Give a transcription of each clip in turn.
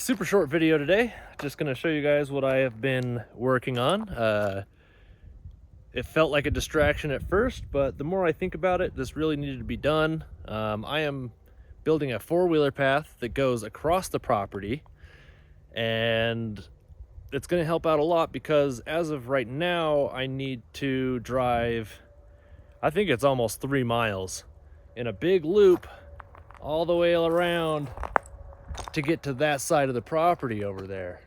Super short video today. Just gonna show you guys what I have been working on. It felt like a distraction at first, but the more I think about it, this really needed to be done. I am building a four-wheeler path that goes across the property, and it's gonna help out a lot because as of right now, I need to drive, I think it's almost 3 miles in a big loop all the way around to get to that side of the property over there.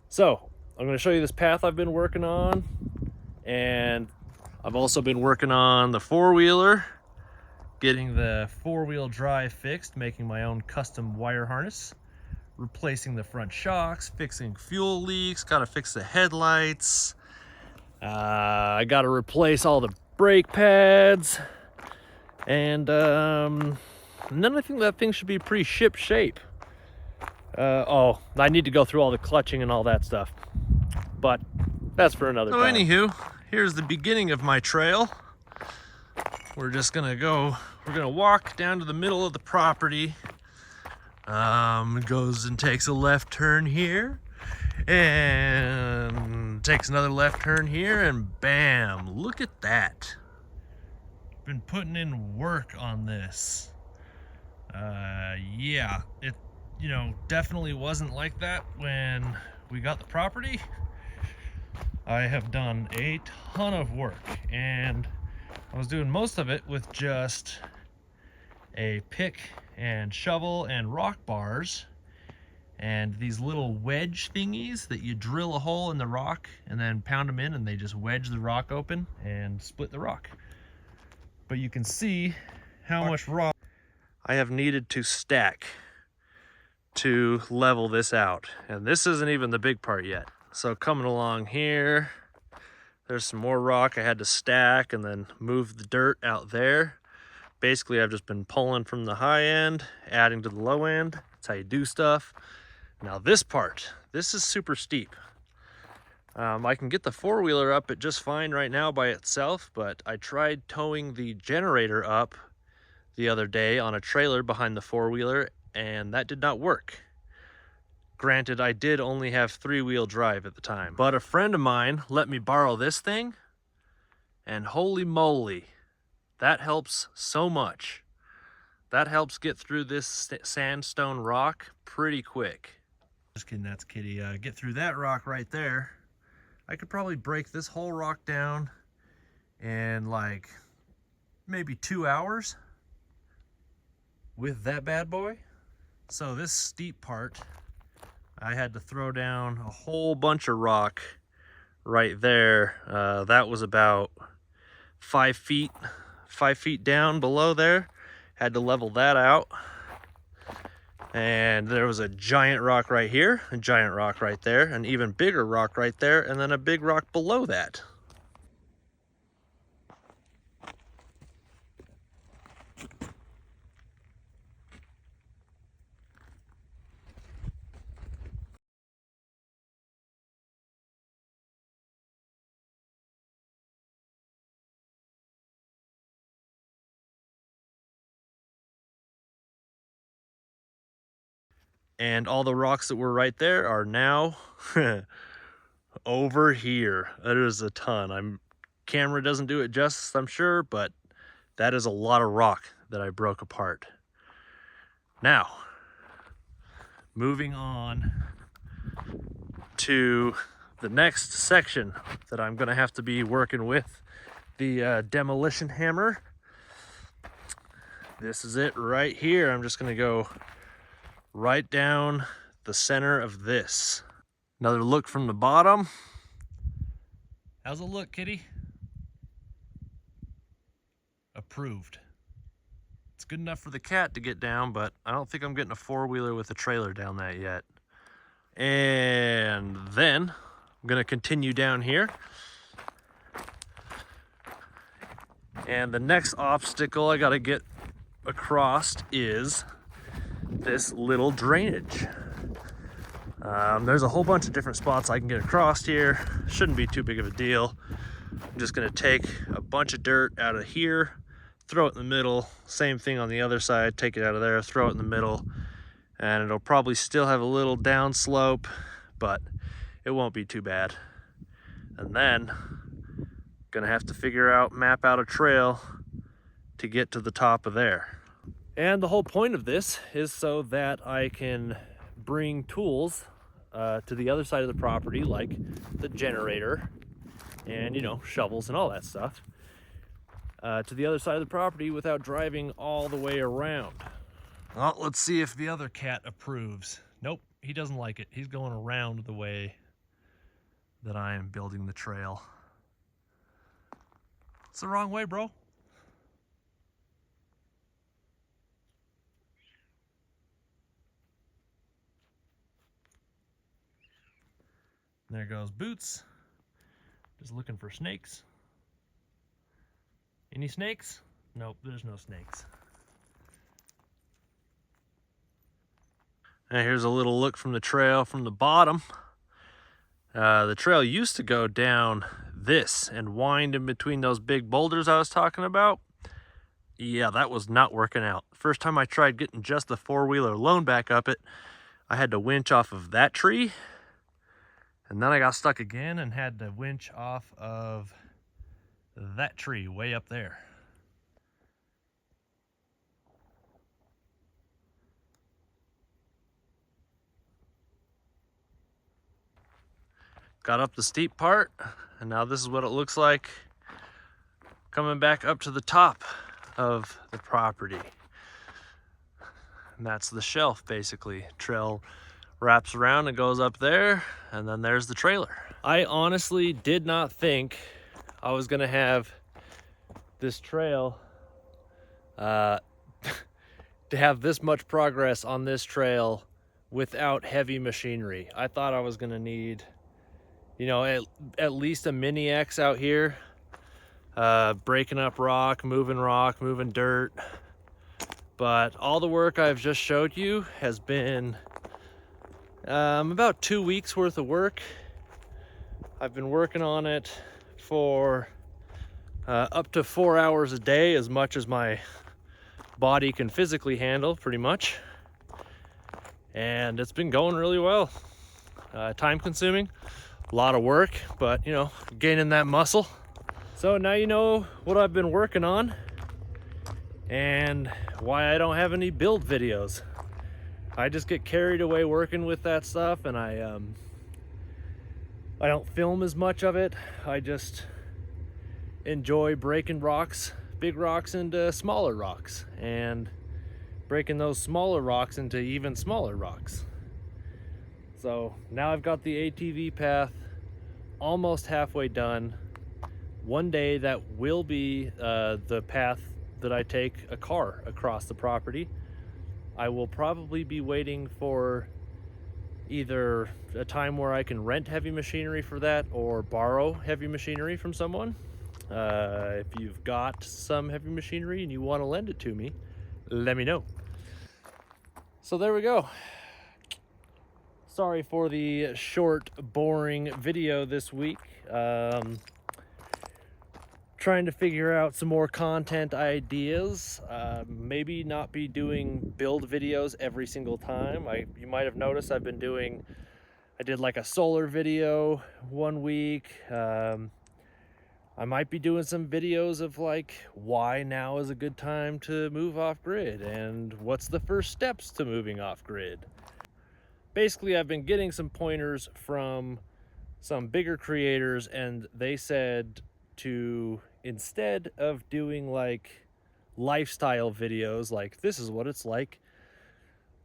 So I'm going to show you this path I've been working on, and I've also been working on the four-wheeler, getting the four-wheel drive fixed, making my own custom wire harness, replacing the front shocks, fixing fuel leaks, got to fix the headlights, I got to replace all the brake pads, and then I think that thing should be pretty ship shape. Oh, I need to go through all the clutching and all that stuff, but that's for another time. Anywho, here's the beginning of my trail. We're just gonna walk down to the middle of the property. Goes and takes a left turn here, and takes another left turn here, and bam, look at that. Been putting in work on this. Yeah, it definitely wasn't like that when we got the property. I have done a ton of work, and I was doing most of it with just a pick and shovel and rock bars and these little wedge thingies that you drill a hole in the rock and then pound them in, and they just wedge the rock open and split the rock. But you can see how much rock I have needed to stack to level this out. And this isn't even the big part yet. So coming along here, there's some more rock I had to stack and then move the dirt out there. Basically, I've just been pulling from the high end, adding to the low end. That's how you do stuff. Now this part, this is super steep. I can get the four-wheeler up it just fine right now by itself, but I tried towing the generator up the other day on a trailer behind the four-wheeler, and that did not work. Granted, I did only have three-wheel drive at the time, but a friend of mine let me borrow this thing, and holy moly, that helps so much. That helps get through this sandstone rock pretty quick. Just kidding, that's Kitty. Get through that rock right there. I could probably break this whole rock down in like maybe 2 hours with that bad boy. So this steep part, I had to throw down a whole bunch of rock right there. That was about 5 feet down below there. Had to level that out. And there was a giant rock right here, a giant rock right there, an even bigger rock right there, and then a big rock below that. And all the rocks that were right there are now over here. That is a ton. Camera doesn't do it justice, I'm sure, but that is a lot of rock that I broke apart. Now, moving on to the next section that I'm gonna have to be working with the demolition hammer. This is it right here. I'm just gonna go right down the center of this. Another look from the bottom. How's it look, Kitty? Approved. It's good enough for the cat to get down, but I don't think I'm getting a four-wheeler with a trailer down that yet. And then I'm gonna continue down here. And the next obstacle I gotta get across is this little drainage. There's a whole bunch of different spots I can get across here. Shouldn't be too big of a deal. I'm just gonna take a bunch of dirt out of here, throw it in the middle, same thing on the other side, take it out of there, throw it in the middle, and it'll probably still have a little downslope, but it won't be too bad. And then gonna have to map out a trail to get to the top of there. And the whole point of this is so that I can bring tools to the other side of the property, like the generator and, you know, shovels and all that stuff, to the other side of the property without driving all the way around. Well, let's see if the other cat approves. Nope, he doesn't like it. He's going around the way that I am building the trail. It's the wrong way, bro. There goes Boots, just looking for snakes. Any snakes? Nope, there's no snakes. And here's a little look from the trail from the bottom. The trail used to go down this and wind in between those big boulders I was talking about. Yeah, that was not working out. First time I tried getting just the four-wheeler alone back up it, I had to winch off of that tree. And then I got stuck again and had to winch off of that tree way up there. Got up the steep part, and now this is what it looks like coming back up to the top of the property. And that's the shelf, basically. Trail wraps around and goes up there, and then there's the trailer. I honestly did not think I was gonna have this trail to have this much progress on this trail without heavy machinery. I thought I was gonna need, you know, at least a mini X out here, breaking up rock, moving dirt. But all the work I've just showed you has been about 2 weeks worth of work. I've been working on it for up to 4 hours a day, as much as my body can physically handle, pretty much. And it's been going really well. Time consuming, a lot of work, but you know, gaining that muscle. So now you know what I've been working on and why I don't have any build videos. I just get carried away working with that stuff, and I don't film as much of it. I just enjoy breaking rocks, big rocks, into smaller rocks, and breaking those smaller rocks into even smaller rocks. So now I've got the ATV path almost halfway done. One day that will be the path that I take a car across the property. I will probably be waiting for either a time where I can rent heavy machinery for that or borrow heavy machinery from someone. If you've got some heavy machinery and you want to lend it to me, let me know. So there we go. Sorry for the short, boring video this week. Trying to figure out some more content ideas. Maybe not be doing build videos every single time. You might have noticed I did like a solar video 1 week. I might be doing some videos of like why now is a good time to move off grid and what's the first steps to moving off grid. Basically, I've been getting some pointers from some bigger creators, and they said to, instead of doing like lifestyle videos like this is what it's like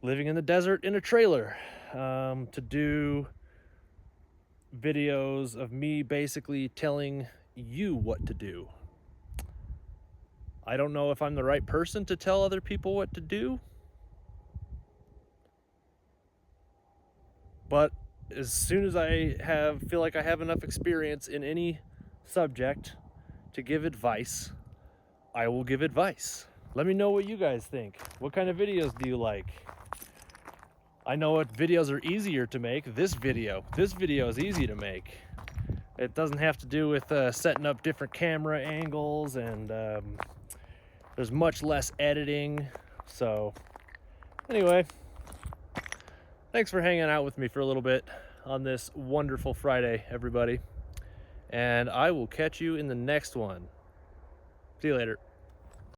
living in the desert in a trailer, to do videos of me basically telling you what to do. I don't know if I'm the right person to tell other people what to do, but as soon as I feel like I have enough experience in any subject to give advice, I will give advice. Let me know what you guys think. What kind of videos do you like? I know what videos are easier to make. This video is easy to make. It doesn't have to do with setting up different camera angles, and there's much less editing. So anyway, Thanks for hanging out with me for a little bit on this wonderful Friday, everybody. And I will catch you in the next one. See you later.